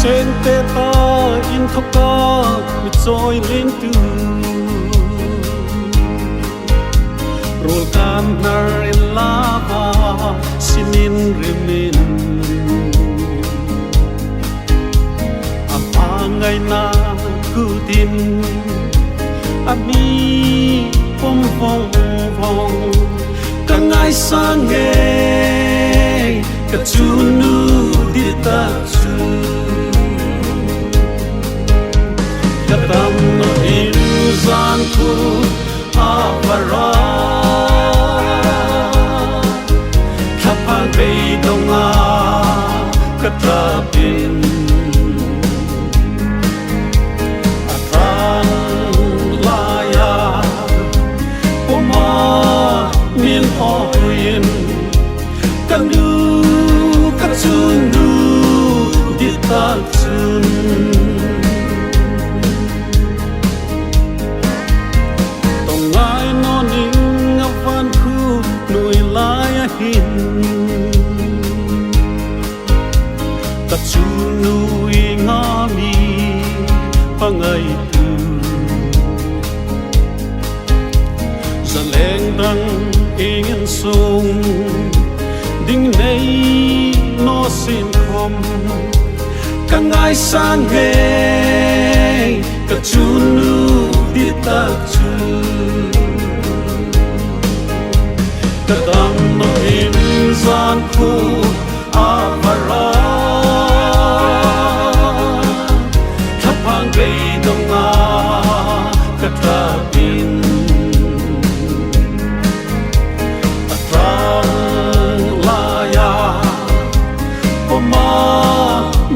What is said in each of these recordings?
sen te ta in thoka mi choi len tu rul kan nar in lava sinin rimin angai na kutin ami pom phong phong kangai sange kachunu dita chu katam no inzan ku avara kapan be donga katapin kanu kachunu ditatsun tongai noning avan ku nui laya hin kachunu ingami pangai tu zaleng dang ingin sung ding nei no sin khom kangai sange kachunu ditachu kadam no inzan ku avara kapang be donga katrapin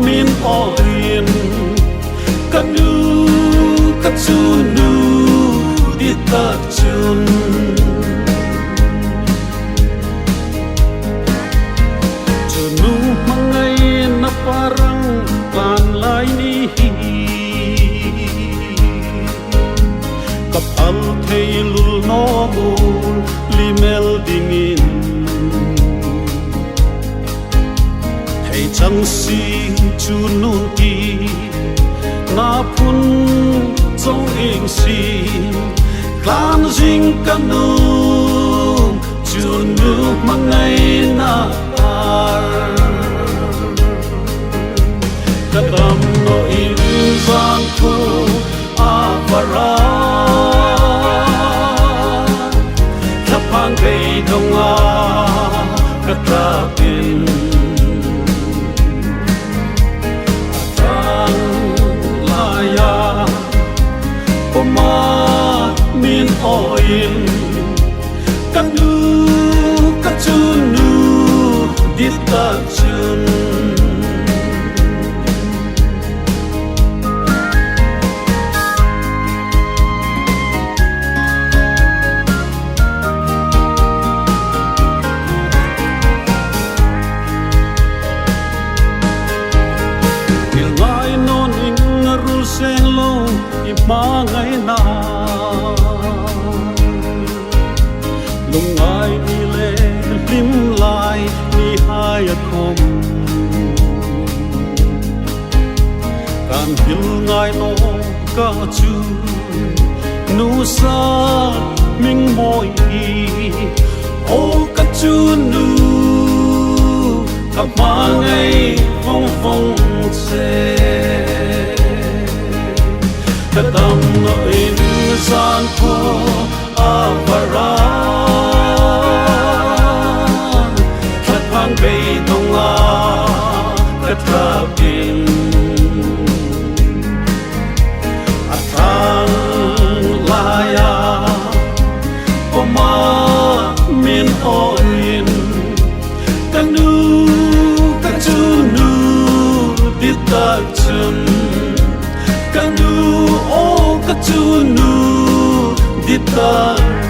min orin kanu kachunu ditachun chunu mangai na parang kan lai ni kapal theilul no mul limel dingin chẳng xin chunun ti na phun trong hình si kan jing kanu chunu mangai na par kadam no inzan ku avara kapang be donga katrapin min oin kanu kachunu ditachun ilnai non ingarul sen lo imangai na lungai ni le lim lai ni hai khom kan hil ngai no ka chu nu sa ming moi o ka chu nu ka mangai phong phong se kadam no insan ko avara kapang be donga katrapin atang laya poma min orin kanu kachunu ditachun kanu o kachunu ditachun